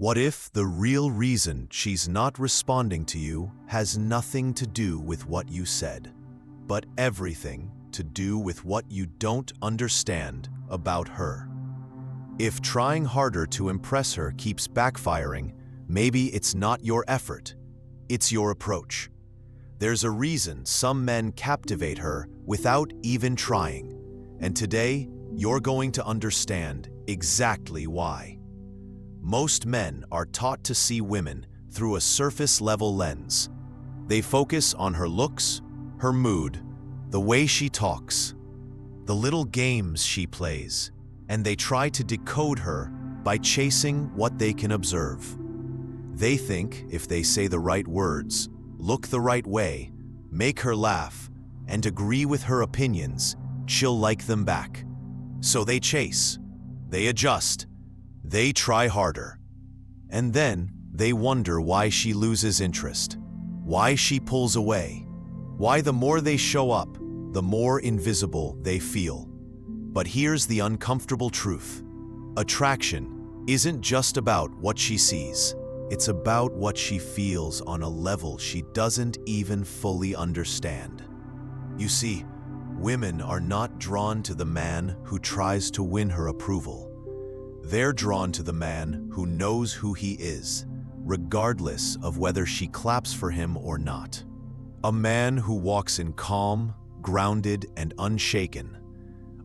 What if the real reason she's not responding to you has nothing to do with what you said, but everything to do with what you don't understand about her? If trying harder to impress her keeps backfiring, maybe it's not your effort, it's your approach. There's a reason some men captivate her without even trying, and today you're going to understand exactly why. Most men are taught to see women through a surface-level lens. They focus on her looks, her mood, the way she talks, the little games she plays, and they try to decode her by chasing what they can observe. They think if they say the right words, look the right way, make her laugh, and agree with her opinions, she'll like them back. So they chase, they adjust, they try harder. And then they wonder why she loses interest, why she pulls away, why the more they show up, the more invisible they feel. But here's the uncomfortable truth. Attraction isn't just about what she sees. It's about what she feels on a level she doesn't even fully understand. You see, women are not drawn to the man who tries to win her approval. They're drawn to the man who knows who he is, regardless of whether she claps for him or not. A man who walks in calm, grounded, and unshaken.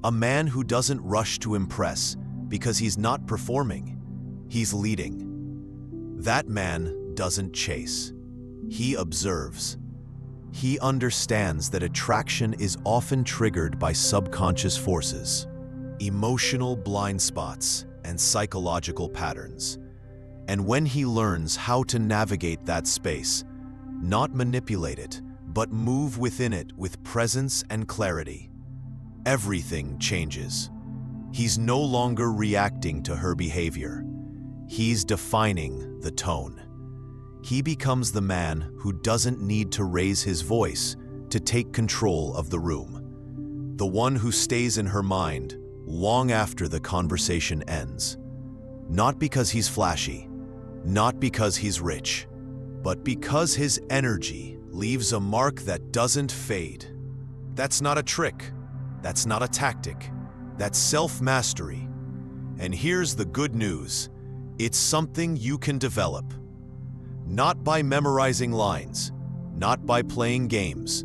A man who doesn't rush to impress because he's not performing, he's leading. That man doesn't chase. He observes. He understands that attraction is often triggered by subconscious forces, emotional blind spots, and psychological patterns. And when he learns how to navigate that space, not manipulate it, but move within it with presence and clarity, everything changes. He's no longer reacting to her behavior. He's defining the tone. He becomes the man who doesn't need to raise his voice to take control of the room. The one who stays in her mind long after the conversation ends. Not because he's flashy, not because he's rich, but because his energy leaves a mark that doesn't fade. That's not a trick. That's not a tactic. That's self-mastery. And here's the good news. It's something you can develop. Not by memorizing lines, not by playing games,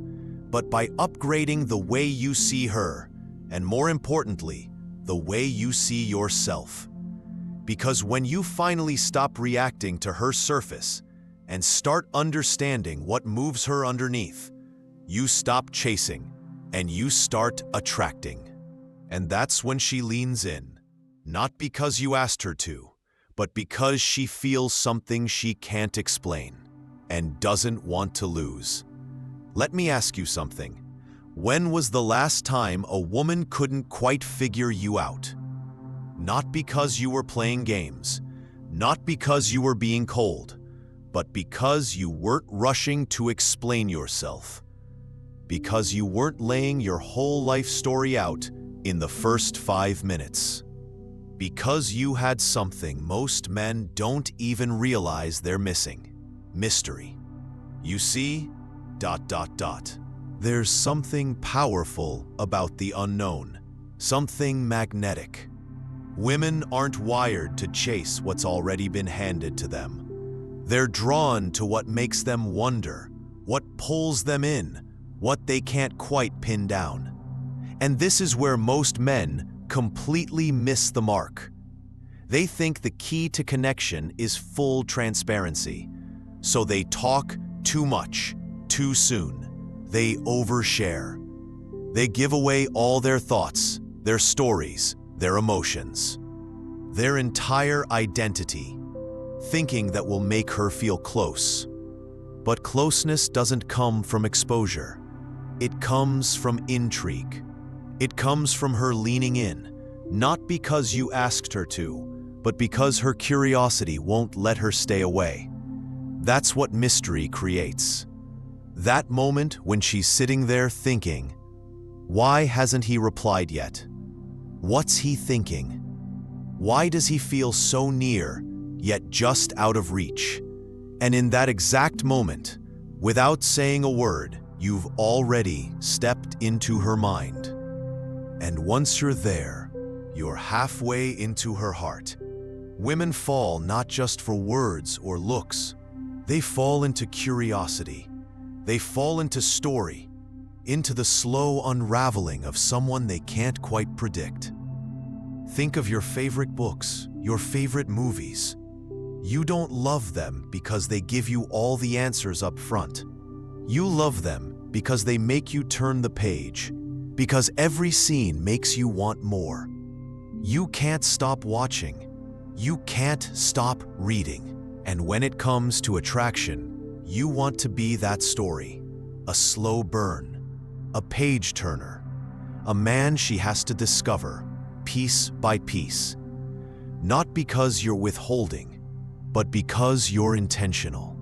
but by upgrading the way you see her, and more importantly, the way you see yourself. Because when you finally stop reacting to her surface and start understanding what moves her underneath, you stop chasing and you start attracting. And that's when she leans in, not because you asked her to, but because she feels something she can't explain and doesn't want to lose. Let me ask you something. When was the last time a woman couldn't quite figure you out? Not because you were playing games, not because you were being cold, but because you weren't rushing to explain yourself. Because you weren't laying your whole life story out in the first 5 minutes. Because you had something most men don't even realize they're missing. Mystery. You see, ... There's something powerful about the unknown, something magnetic. Women aren't wired to chase what's already been handed to them. They're drawn to what makes them wonder, what pulls them in, what they can't quite pin down. And this is where most men completely miss the mark. They think the key to connection is full transparency, so they talk too much, too soon. They overshare. They give away all their thoughts, their stories, their emotions, their entire identity, thinking that will make her feel close. But closeness doesn't come from exposure. It comes from intrigue. It comes from her leaning in, not because you asked her to, but because her curiosity won't let her stay away. That's what mystery creates. That moment when she's sitting there thinking, why hasn't he replied yet? What's he thinking? Why does he feel so near, yet just out of reach. And in that exact moment, without saying a word, you've already stepped into her mind. And once you're there, you're halfway into her heart. Women fall not just for words or looks. They fall into curiosity. They fall into story, into the slow unraveling of someone they can't quite predict. Think of your favorite books, your favorite movies. You don't love them because they give you all the answers up front. You love them because they make you turn the page, because every scene makes you want more. You can't stop watching. You can't stop reading. And when it comes to attraction, you want to be that story, a slow burn, a page turner, a man she has to discover piece by piece. Not because you're withholding, but because you're intentional.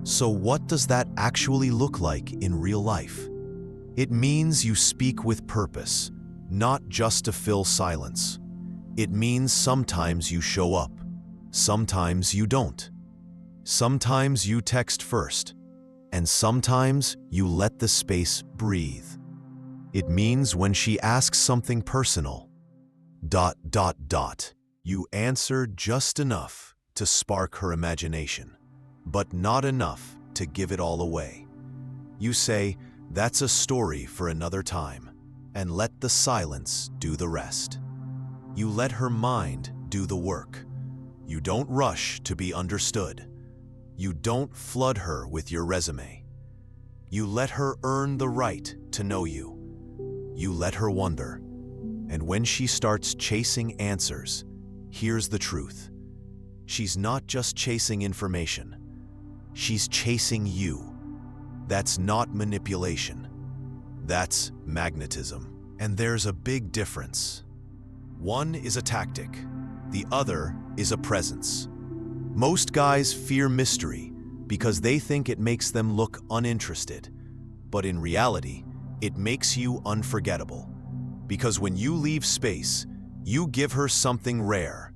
So what does that actually look like in real life? It means you speak with purpose, not just to fill silence. It means sometimes you show up, sometimes you don't. Sometimes you text first, and sometimes you let the space breathe. It means when she asks something personal, ... you answer just enough to spark her imagination, but not enough to give it all away. You say, "That's a story for another time," and let the silence do the rest. You let her mind do the work. You don't rush to be understood. You don't flood her with your resume. You let her earn the right to know you. You let her wonder. And when she starts chasing answers, here's the truth. She's not just chasing information. She's chasing you. That's not manipulation. That's magnetism. And there's a big difference. One is a tactic. The other is a presence. Most guys fear mystery because they think it makes them look uninterested. But in reality, it makes you unforgettable. Because when you leave space, you give her something rare,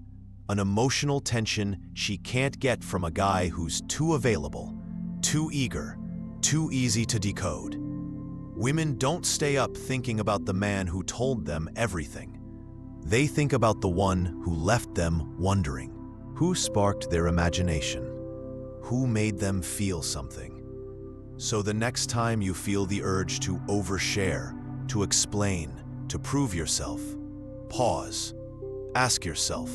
an emotional tension she can't get from a guy who's too available, too eager, too easy to decode. Women don't stay up thinking about the man who told them everything. They think about the one who left them wondering. Who sparked their imagination? Who made them feel something? So the next time you feel the urge to overshare, to explain, to prove yourself, pause. Ask yourself,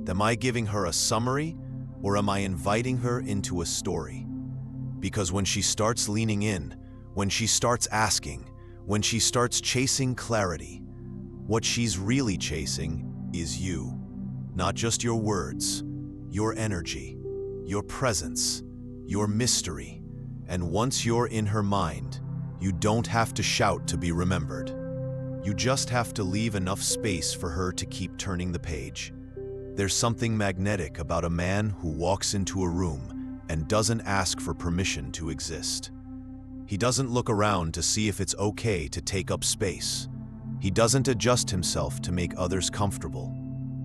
am I giving her a summary or am I inviting her into a story? Because when she starts leaning in, when she starts asking, when she starts chasing clarity, what she's really chasing is you. Not just your words, your energy, your presence, your mystery. And once you're in her mind, you don't have to shout to be remembered. You just have to leave enough space for her to keep turning the page. There's something magnetic about a man who walks into a room and doesn't ask for permission to exist. He doesn't look around to see if it's okay to take up space. He doesn't adjust himself to make others comfortable.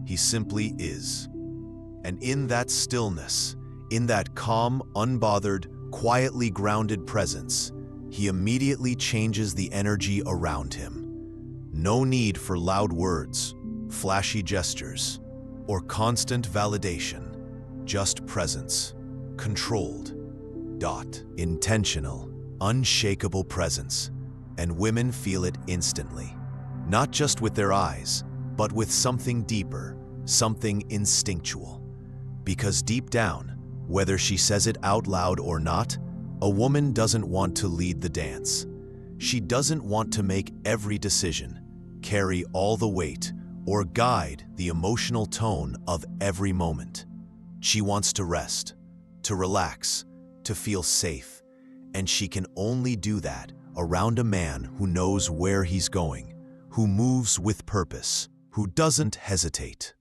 He simply is. And in that stillness, in that calm, unbothered, quietly grounded presence, he immediately changes the energy around him. No need for loud words, flashy gestures, or constant validation. Just presence. Controlled. Intentional. Unshakable presence. And women feel it instantly. Not just with their eyes, but with something deeper, something instinctual. Because deep down, whether she says it out loud or not, a woman doesn't want to lead the dance. She doesn't want to make every decision, carry all the weight, or guide the emotional tone of every moment. She wants to rest, to relax, to feel safe, and she can only do that around a man who knows where he's going, who moves with purpose, who doesn't hesitate.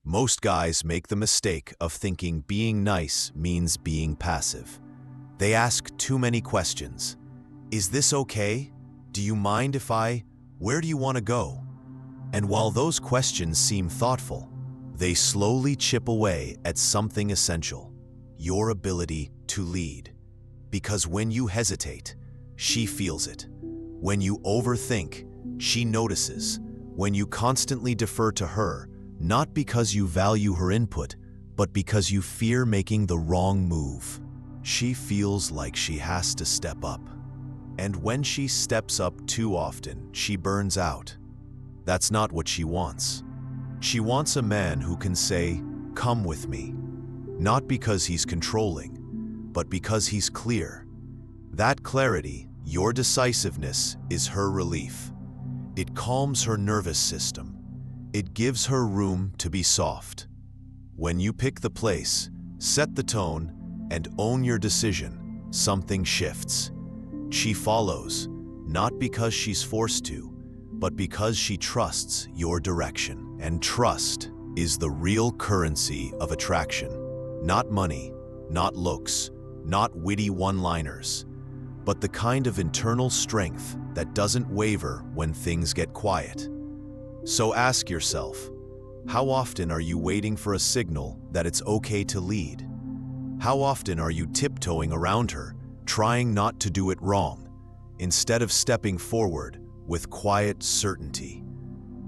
Most guys make the mistake of thinking being nice means being passive. They ask too many questions. Is this okay? Do you mind if I? Where do you want to go? And while those questions seem thoughtful, They slowly chip away at something essential, your ability to lead. Because when you hesitate, she feels it. When you overthink, she notices. When you constantly defer to her, not because you value her input, but because you fear making the wrong move, she feels like she has to step up. And when she steps up too often, she burns out. That's not what she wants. She wants a man who can say, "Come with me," not because he's controlling, but because he's clear. That clarity, your decisiveness, is her relief. It calms her nervous system. It gives her room to be soft. When you pick the place, set the tone, and own your decision, something shifts. She follows, not because she's forced to, but because she trusts your direction. And trust is the real currency of attraction. Not money, not looks, not witty one-liners, but the kind of internal strength that doesn't waver when things get quiet. So ask yourself, how often are you waiting for a signal that it's okay to lead? How often are you tiptoeing around her, trying not to do it wrong, instead of stepping forward with quiet certainty?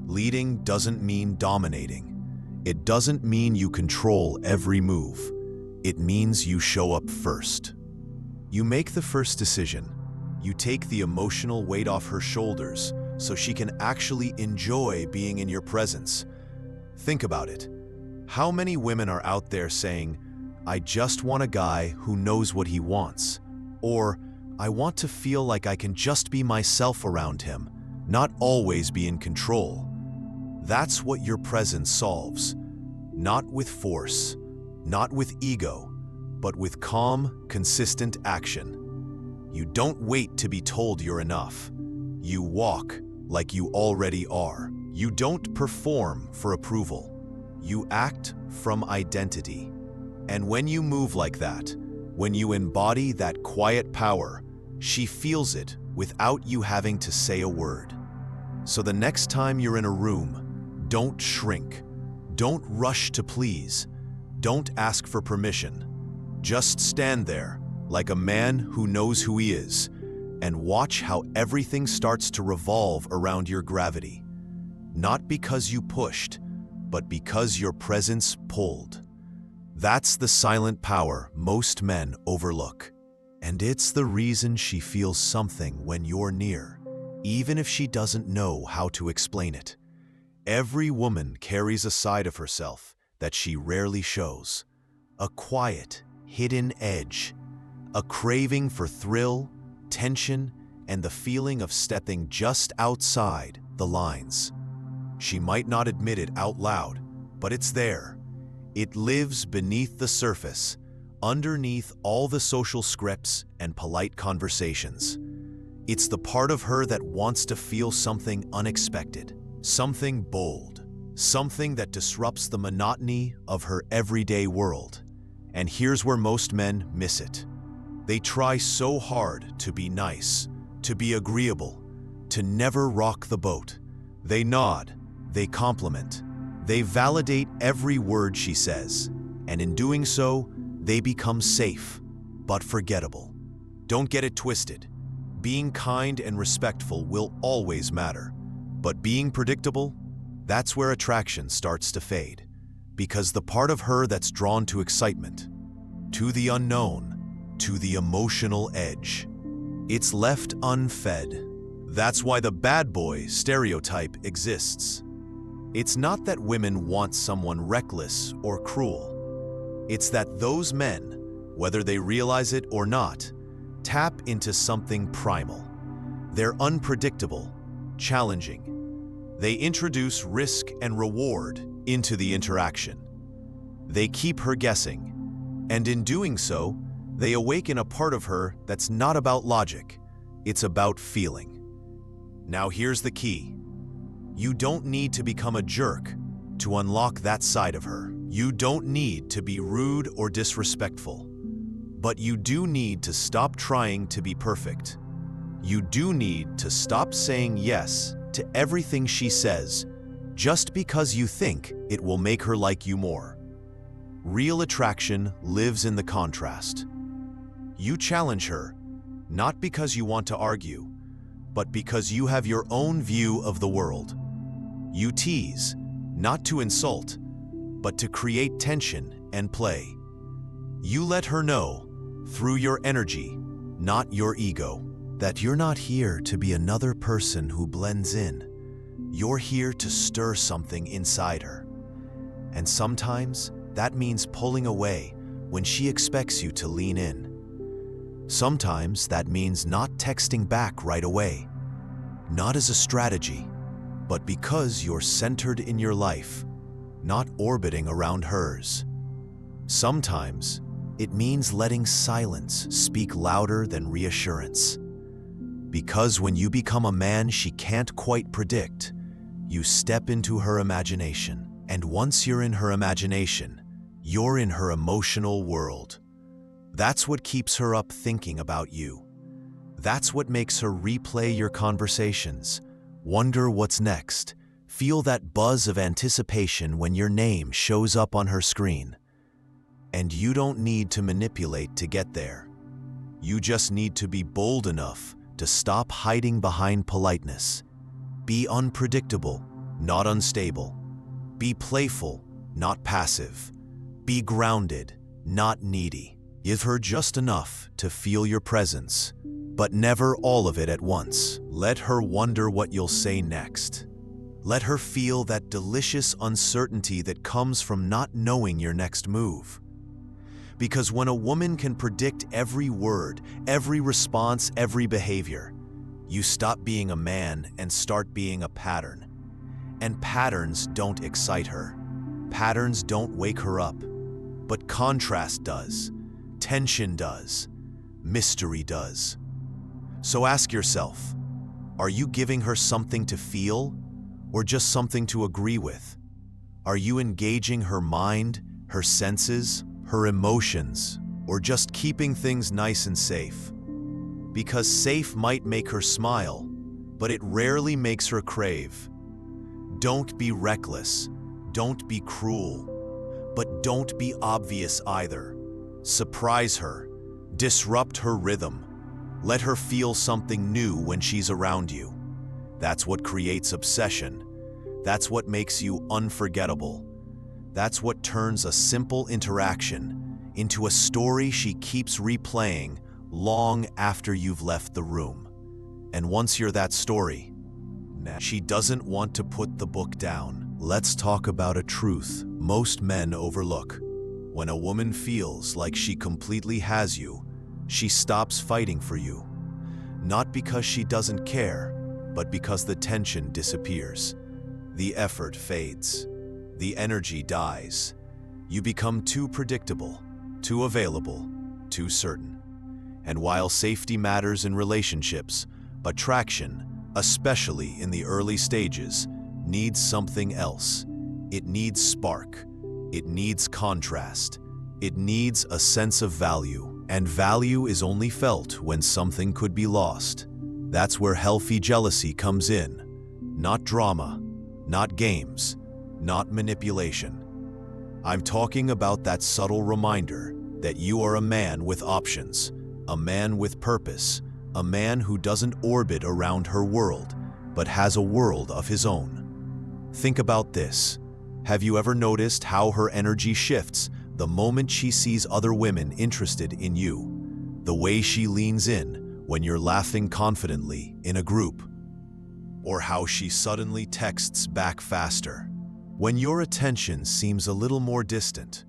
Leading doesn't mean dominating. It doesn't mean you control every move. It means you show up first. You make the first decision. You take the emotional weight off her shoulders so she can actually enjoy being in your presence. Think about it. How many women are out there saying, "I just want a guy who knows what he wants," or "I want to feel like I can just be myself around him, not always be in control"? That's what your presence solves. Not with force, not with ego, but with calm, consistent action. You don't wait to be told you're enough. You walk like you already are. You don't perform for approval. You act from identity. And when you move like that, when you embody that quiet power, she feels it without you having to say a word. So the next time you're in a room, don't shrink. Don't rush to please. Don't ask for permission. Just stand there like a man who knows who he is and watch how everything starts to revolve around your gravity. Not because you pushed, but because your presence pulled. That's the silent power most men overlook. And it's the reason she feels something when you're near, even if she doesn't know how to explain it. Every woman carries a side of herself that she rarely shows. A quiet, hidden edge. A craving for thrill, tension, and the feeling of stepping just outside the lines. She might not admit it out loud, but it's there. It lives beneath the surface, underneath all the social scripts and polite conversations. It's the part of her that wants to feel something unexpected. Something bold, something that disrupts the monotony of her everyday world. And here's where most men miss it. They try so hard to be nice, to be agreeable, to never rock the boat. They nod, they compliment, they validate every word she says, and in doing so, they become safe, but forgettable. Don't get it twisted. Being kind and respectful will always matter. But being predictable, that's where attraction starts to fade. Because the part of her that's drawn to excitement, to the unknown, to the emotional edge, it's left unfed. That's why the bad boy stereotype exists. It's not that women want someone reckless or cruel. It's that those men, whether they realize it or not, tap into something primal. They're unpredictable, challenging. They introduce risk and reward into the interaction. They keep her guessing, and in doing so, they awaken a part of her that's not about logic, it's about feeling. Now here's the key. You don't need to become a jerk to unlock that side of her. You don't need to be rude or disrespectful, but you do need to stop trying to be perfect. You do need to stop saying yes to everything she says just because you think it will make her like you more. Real attraction lives in the contrast. You challenge her, not because you want to argue, but because you have your own view of the world. You tease, not to insult, but to create tension and play. You let her know, through your energy, not your ego, that you're not here to be another person who blends in. You're here to stir something inside her. And sometimes that means pulling away when she expects you to lean in. Sometimes that means not texting back right away, not as a strategy, but because you're centered in your life, not orbiting around hers. Sometimes it means letting silence speak louder than reassurance. Because when you become a man she can't quite predict, you step into her imagination. And once you're in her imagination, you're in her emotional world. That's what keeps her up thinking about you. That's what makes her replay your conversations, wonder what's next, feel that buzz of anticipation when your name shows up on her screen. And you don't need to manipulate to get there. You just need to be bold enough to stop hiding behind politeness. Be unpredictable, not unstable. Be playful, not passive. Be grounded, not needy. Give her just enough to feel your presence, but never all of it at once. Let her wonder what you'll say next. Let her feel that delicious uncertainty that comes from not knowing your next move. Because when a woman can predict every word, every response, every behavior, you stop being a man and start being a pattern. And patterns don't excite her. Patterns don't wake her up. But contrast does. Tension does. Mystery does. So ask yourself, are you giving her something to feel or just something to agree with? Are you engaging her mind, her senses, her emotions, or just keeping things nice and safe? Because safe might make her smile, but it rarely makes her crave. Don't be reckless. Don't be cruel. But don't be obvious either. Surprise her. Disrupt her rhythm. Let her feel something new when she's around you. That's what creates obsession. That's what makes you unforgettable. That's what turns a simple interaction into a story she keeps replaying long after you've left the room. And once you're that story, she doesn't want to put the book down. Let's talk about a truth most men overlook. When a woman feels like she completely has you, she stops fighting for you. Not because she doesn't care, but because the tension disappears. The effort fades. The energy dies. You become too predictable, too available, too certain. And while safety matters in relationships, attraction, especially in the early stages, needs something else. It needs spark. It needs contrast. It needs a sense of value. And value is only felt when something could be lost. That's where healthy jealousy comes in. Not drama, not games, not manipulation. I'm talking about that subtle reminder that you are a man with options, a man with purpose, a man who doesn't orbit around her world, but has a world of his own. Think about this. Have you ever noticed how her energy shifts the moment she sees other women interested in you? The way she leans in when you're laughing confidently in a group? Or how she suddenly texts back faster when your attention seems a little more distant?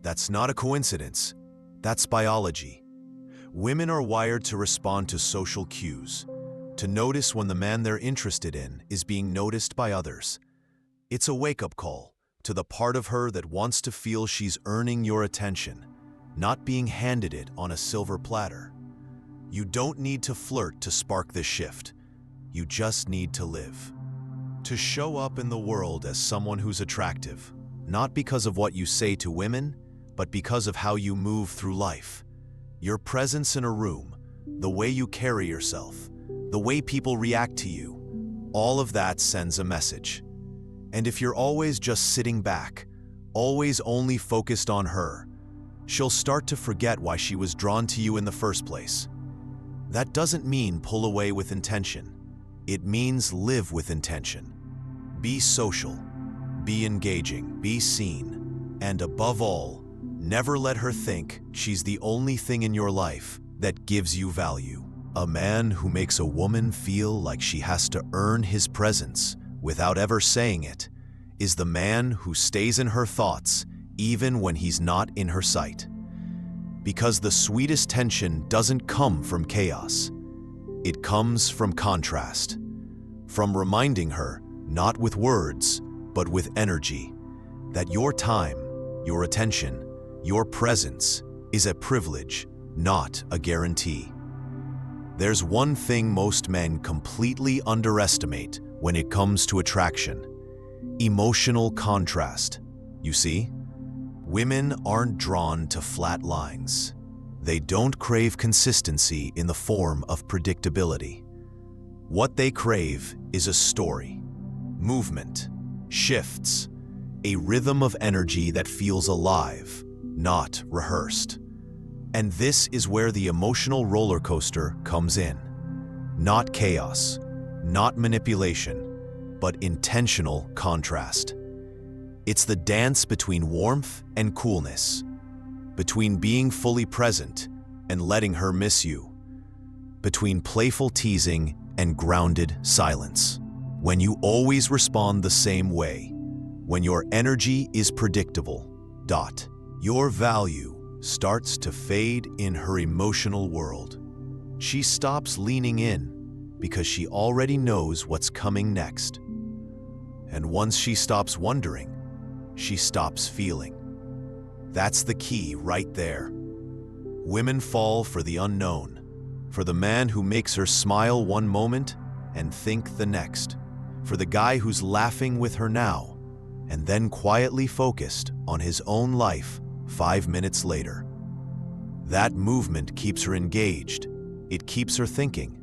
That's not a coincidence. That's biology. Women are wired to respond to social cues, to notice when the man they're interested in is being noticed by others. It's a wake-up call to the part of her that wants to feel she's earning your attention, not being handed it on a silver platter. You don't need to flirt to spark this shift. You just need to live. To show up in the world as someone who's attractive, not because of what you say to women, but because of how you move through life. Your presence in a room, the way you carry yourself, the way people react to you, all of that sends a message. And if you're always just sitting back, always only focused on her, she'll start to forget why she was drawn to you in the first place. That doesn't mean pull away with intention. It means live with intention. Be social, be engaging, be seen, and above all, never let her think she's the only thing in your life that gives you value. A man who makes a woman feel like she has to earn his presence without ever saying it is the man who stays in her thoughts even when he's not in her sight. Because the sweetest tension doesn't come from chaos. It comes from contrast, from reminding her, not with words, but with energy, that your time, your attention, your presence is a privilege, not a guarantee. There's one thing most men completely underestimate when it comes to attraction: emotional contrast. You see, women aren't drawn to flat lines. They don't crave consistency in the form of predictability. What they crave is a story, movement, shifts, a rhythm of energy that feels alive, not rehearsed. And this is where the emotional roller coaster comes in. Not chaos, not manipulation, but intentional contrast. It's the dance between warmth and coolness, between being fully present and letting her miss you, between playful teasing and grounded silence. When you always respond the same way, when your energy is predictable, your value starts to fade in her emotional world. She stops leaning in because she already knows what's coming next. And once she stops wondering, she stops feeling. That's the key right there. Women fall for the unknown, for the man who makes her smile one moment and think the next, for the guy who's laughing with her now and then quietly focused on his own life 5 minutes later. That movement keeps her engaged. It keeps her thinking.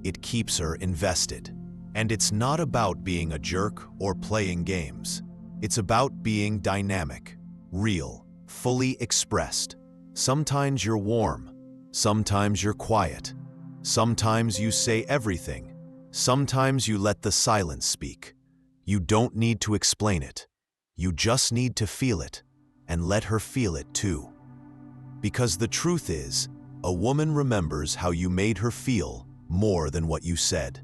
It keeps her invested. And it's not about being a jerk or playing games. It's about being dynamic, real, fully expressed. Sometimes you're warm. Sometimes you're quiet. Sometimes you say everything. Sometimes you let the silence speak. You don't need to explain it. You just need to feel it, and let her feel it too. Because the truth is, a woman remembers how you made her feel more than what you said.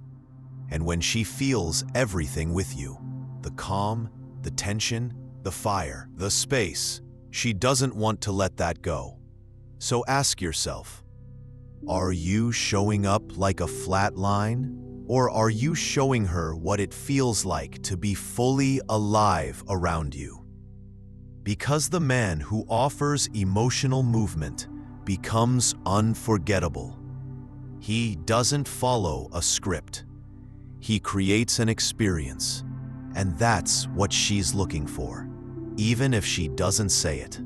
And when she feels everything with you, the calm, the tension, the fire, the space, she doesn't want to let that go. So ask yourself, are you showing up like a flat line? Or are you showing her what it feels like to be fully alive around you? Because the man who offers emotional movement becomes unforgettable. He doesn't follow a script. He creates an experience, and that's what she's looking for, even if she doesn't say it.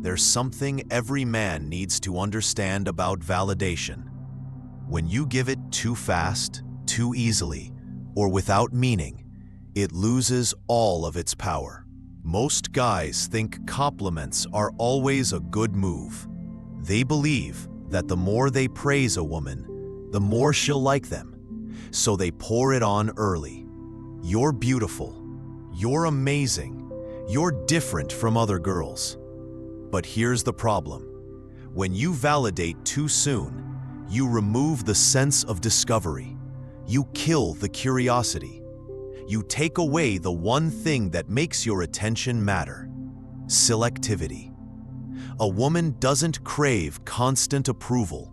There's something every man needs to understand about validation. When you give it too fast, too easily, or without meaning, it loses all of its power. Most guys think compliments are always a good move. They believe that the more they praise a woman, the more she'll like them. So they pour it on early. You're beautiful. You're amazing. You're different from other girls. But here's the problem. When you validate too soon, you remove the sense of discovery. You kill the curiosity. You take away the one thing that makes your attention matter: selectivity. A woman doesn't crave constant approval.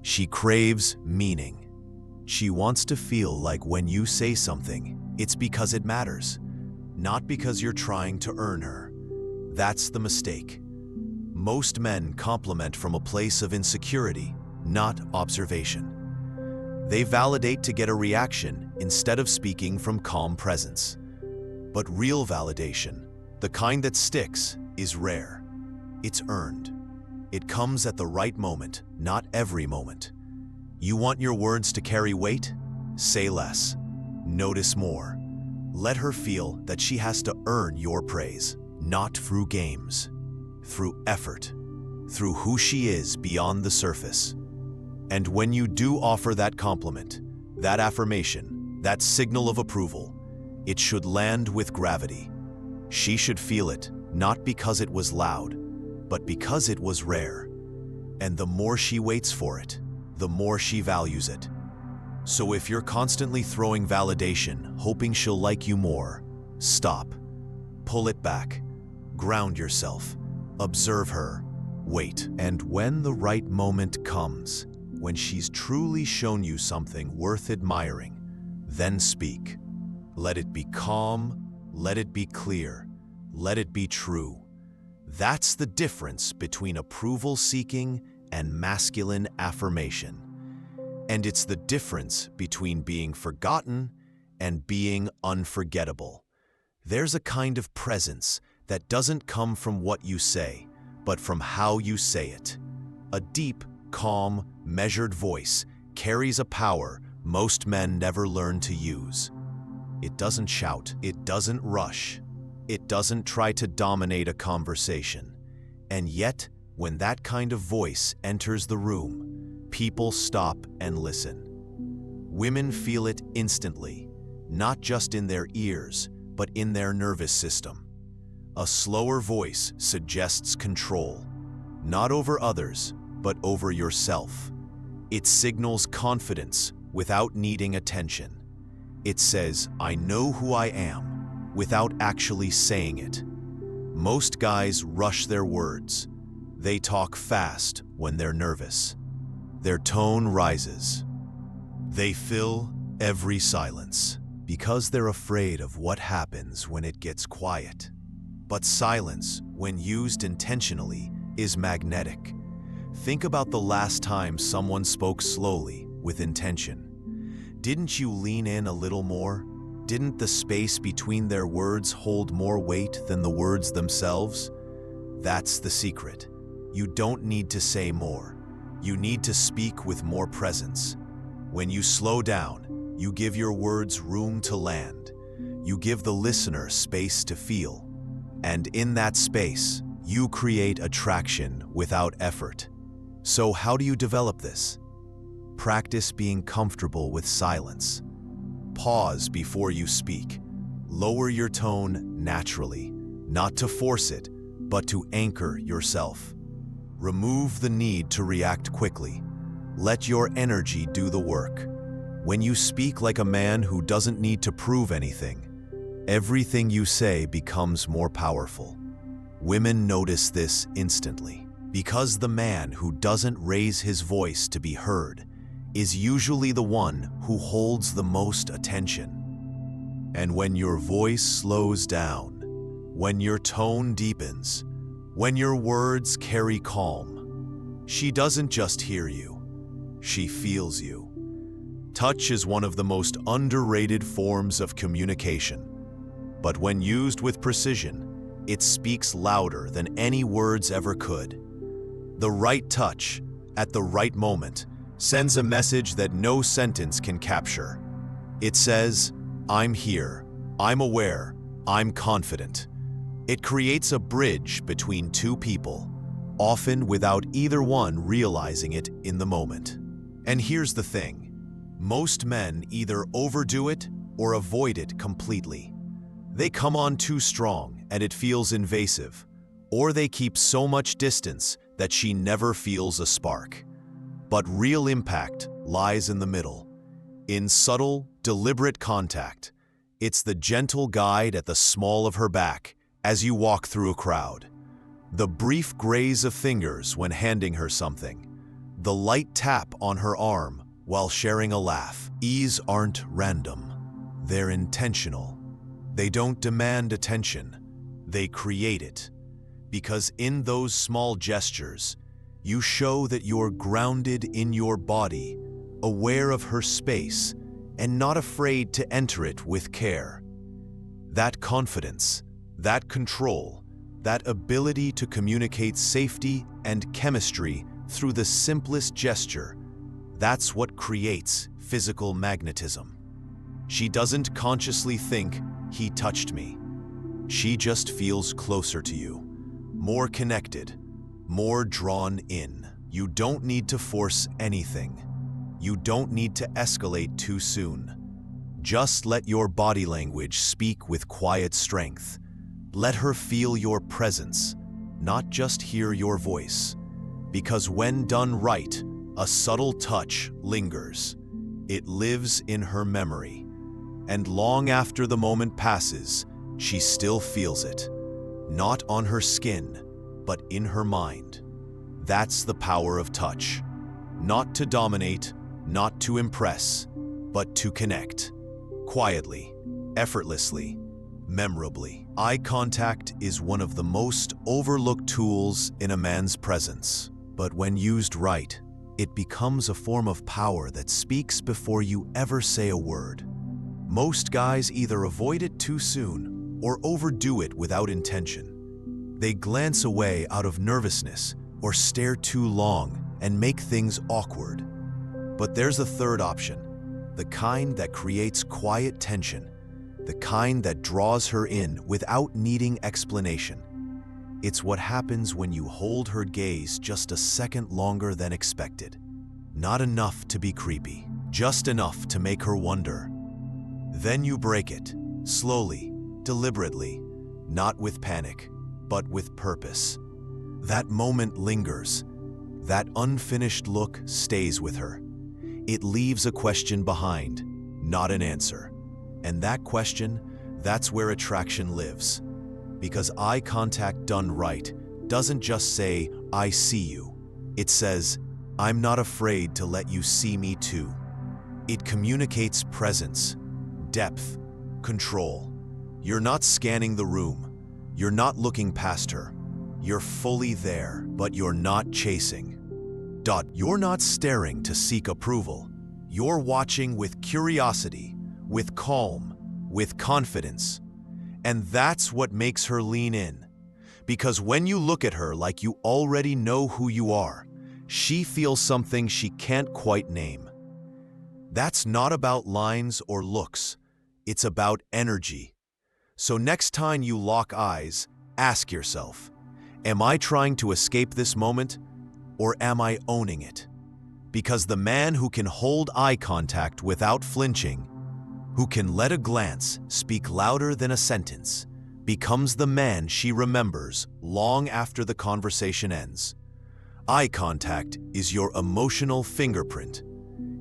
She craves meaning. She wants to feel like when you say something, it's because it matters, not because you're trying to earn her. That's the mistake. Most men compliment from a place of insecurity, not observation. They validate to get a reaction instead of speaking from calm presence. But real validation, the kind that sticks, is rare. It's earned. It comes at the right moment, not every moment. You want your words to carry weight? Say less. Notice more. Let her feel that she has to earn your praise, not through games, through effort, through who she is beyond the surface. And when you do offer that compliment, that affirmation, that signal of approval, it should land with gravity. She should feel it, not because it was loud, but because it was rare. And the more she waits for it, the more she values it. So if you're constantly throwing validation, hoping she'll like you more, stop. Pull it back. Ground yourself. Observe her. Wait. And when the right moment comes, when she's truly shown you something worth admiring, then speak. Let it be calm. Let it be clear. Let it be true. That's the difference between approval seeking and masculine affirmation. And it's the difference between being forgotten and being unforgettable. There's a kind of presence that doesn't come from what you say, but from how you say it. A deep, calm, measured voice carries a power most men never learn to use. It doesn't shout, it doesn't rush, it doesn't try to dominate a conversation. And yet, when that kind of voice enters the room, people stop and listen. Women feel it instantly, not just in their ears, but in their nervous system. A slower voice suggests control, not over others, but over yourself. It signals confidence without needing attention. It says, "I know who I am," without actually saying it. Most guys rush their words. They talk fast when they're nervous. Their tone rises. They fill every silence because they're afraid of what happens when it gets quiet. But silence, when used intentionally, is magnetic. Think about the last time someone spoke slowly, with intention. Didn't you lean in a little more? Didn't the space between their words hold more weight than the words themselves? That's the secret. You don't need to say more. You need to speak with more presence. When you slow down, you give your words room to land. You give the listener space to feel. And in that space, you create attraction without effort. So how do you develop this? Practice being comfortable with silence. Pause before you speak. Lower your tone naturally, not to force it, but to anchor yourself. Remove the need to react quickly. Let your energy do the work. When you speak like a man who doesn't need to prove anything, everything you say becomes more powerful. Women notice this instantly, because the man who doesn't raise his voice to be heard is usually the one who holds the most attention. And when your voice slows down, when your tone deepens, when your words carry calm, she doesn't just hear you, she feels you. Touch is one of the most underrated forms of communication. But when used with precision, it speaks louder than any words ever could. The right touch, at the right moment, sends a message that no sentence can capture. It says, "I'm here, I'm aware, I'm confident." It creates a bridge between two people, often without either one realizing it in the moment. And here's the thing. Most men either overdo it or avoid it completely. They come on too strong and it feels invasive, or they keep so much distance that she never feels a spark. But real impact lies in the middle. In subtle, deliberate contact, it's the gentle guide at the small of her back as you walk through a crowd. The brief graze of fingers when handing her something. The light tap on her arm while sharing a laugh. These aren't random. They're intentional. They don't demand attention. They create it. Because in those small gestures, you show that you're grounded in your body, aware of her space, and not afraid to enter it with care. That confidence, that control, that ability to communicate safety and chemistry through the simplest gesture, that's what creates physical magnetism. She doesn't consciously think, "He touched me." She just feels closer to you, more connected, more drawn in. You don't need to force anything. You don't need to escalate too soon. Just let your body language speak with quiet strength. Let her feel your presence, not just hear your voice. Because when done right, a subtle touch lingers. It lives in her memory. And long after the moment passes, she still feels it. Not on her skin, but in her mind. That's the power of touch. Not to dominate, not to impress, but to connect. Quietly, effortlessly, memorably. Eye contact is one of the most overlooked tools in a man's presence. But when used right, it becomes a form of power that speaks before you ever say a word. Most guys either avoid it too soon or overdo it without intention. They glance away out of nervousness or stare too long and make things awkward. But there's a third option, the kind that creates quiet tension, the kind that draws her in without needing explanation. It's what happens when you hold her gaze just a second longer than expected. Not enough to be creepy, just enough to make her wonder. Then you break it, slowly, deliberately, not with panic, but with purpose. That moment lingers. That unfinished look stays with her. It leaves a question behind, not an answer. And that question, that's where attraction lives. Because eye contact done right doesn't just say, "I see you." It says, "I'm not afraid to let you see me too." It communicates presence, depth, control. You're not scanning the room. You're not looking past her. You're fully there, but you're not chasing. You're not staring to seek approval. You're watching with curiosity, with calm, with confidence. And that's what makes her lean in. Because when you look at her like you already know who you are, she feels something she can't quite name. That's not about lines or looks. It's about energy. So next time you lock eyes, ask yourself, am I trying to escape this moment, or am I owning it? Because the man who can hold eye contact without flinching, who can let a glance speak louder than a sentence, becomes the man she remembers long after the conversation ends. Eye contact is your emotional fingerprint.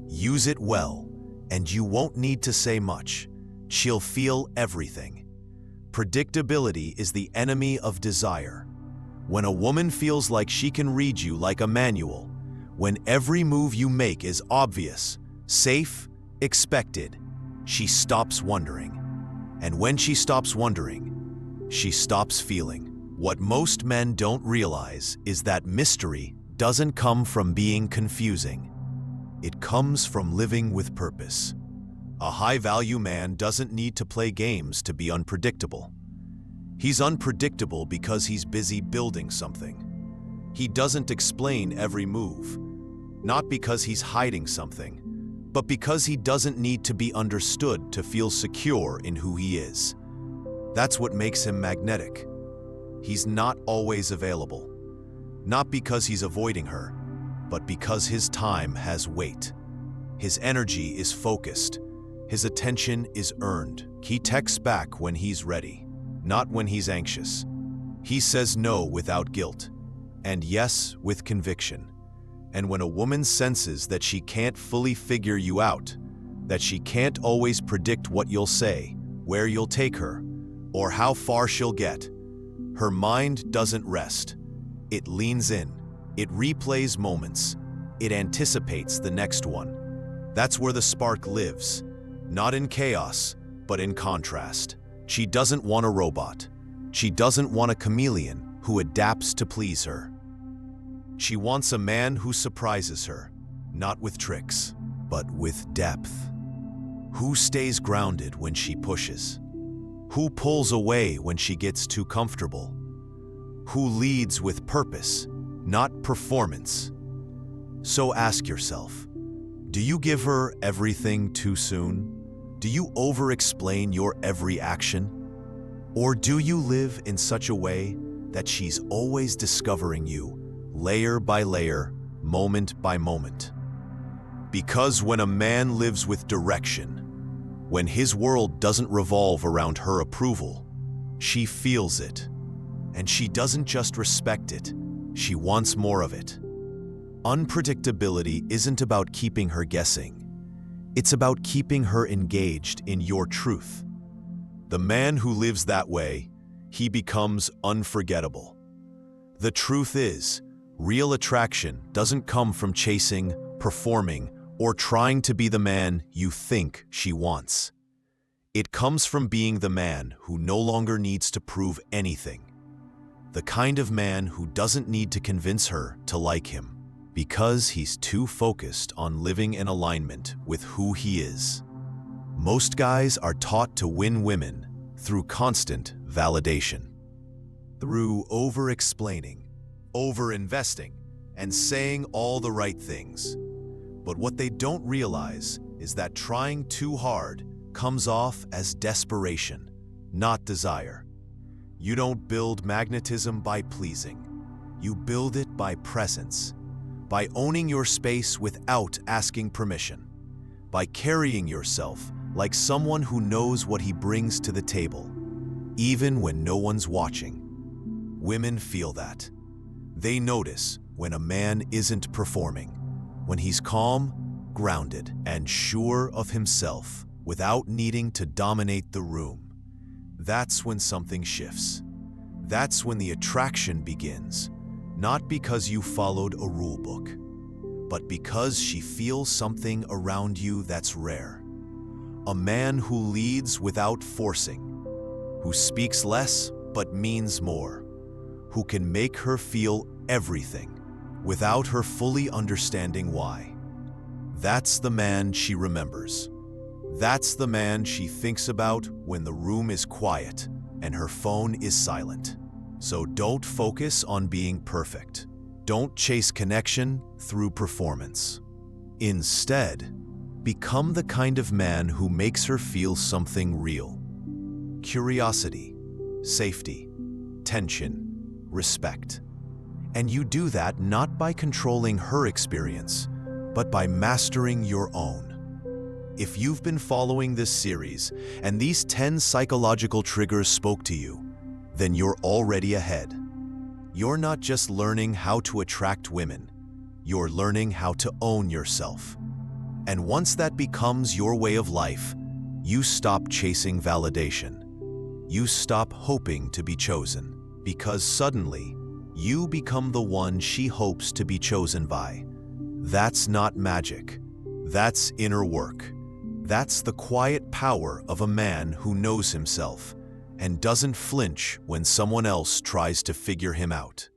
Use it well, and you won't need to say much. She'll feel everything. Predictability is the enemy of desire. When a woman feels like she can read you like a manual, when every move you make is obvious, safe, expected, she stops wondering. And when she stops wondering, she stops feeling. What most men don't realize is that mystery doesn't come from being confusing. It comes from living with purpose. A high-value man doesn't need to play games to be unpredictable. He's unpredictable because he's busy building something. He doesn't explain every move, not because he's hiding something, but because he doesn't need to be understood to feel secure in who he is. That's what makes him magnetic. He's not always available, not because he's avoiding her, but because his time has weight. His energy is focused. His attention is earned. He texts back when he's ready, not when he's anxious. He says no without guilt, and yes with conviction. And when a woman senses that she can't fully figure you out, that she can't always predict what you'll say, where you'll take her, or how far she'll get, her mind doesn't rest. It leans in. It replays moments. It anticipates the next one. That's where the spark lives, not in chaos, but in contrast. She doesn't want a robot. She doesn't want a chameleon who adapts to please her. She wants a man who surprises her, not with tricks, but with depth. Who stays grounded when she pushes? Who pulls away when she gets too comfortable? Who leads with purpose, not performance? So ask yourself, do you give her everything too soon? Do you over-explain your every action? Or do you live in such a way that she's always discovering you, layer by layer, moment by moment? Because when a man lives with direction, when his world doesn't revolve around her approval, she feels it. And she doesn't just respect it, she wants more of it. Unpredictability isn't about keeping her guessing. It's about keeping her engaged in your truth. The man who lives that way, he becomes unforgettable. The truth is, real attraction doesn't come from chasing, performing, or trying to be the man you think she wants. It comes from being the man who no longer needs to prove anything. The kind of man who doesn't need to convince her to like him, because he's too focused on living in alignment with who he is. Most guys are taught to win women through constant validation, through over-explaining, over-investing, and saying all the right things. But what they don't realize is that trying too hard comes off as desperation, not desire. You don't build magnetism by pleasing. You build it by presence, by owning your space without asking permission, by carrying yourself like someone who knows what he brings to the table, even when no one's watching. Women feel that. They notice when a man isn't performing, when he's calm, grounded, and sure of himself without needing to dominate the room. That's when something shifts. That's when the attraction begins, not because you followed a rule book, but because she feels something around you that's rare. A man who leads without forcing, who speaks less but means more, who can make her feel everything without her fully understanding why. That's the man she remembers. That's the man she thinks about when the room is quiet and her phone is silent. So don't focus on being perfect. Don't chase connection through performance. Instead, become the kind of man who makes her feel something real. Curiosity, safety, tension, respect. And you do that not by controlling her experience, but by mastering your own. If you've been following this series and these 10 psychological triggers spoke to you, then you're already ahead. You're not just learning how to attract women, you're learning how to own yourself. And once that becomes your way of life, you stop chasing validation. You stop hoping to be chosen, because suddenly, you become the one she hopes to be chosen by. That's not magic. That's inner work. That's the quiet power of a man who knows himself and doesn't flinch when someone else tries to figure him out.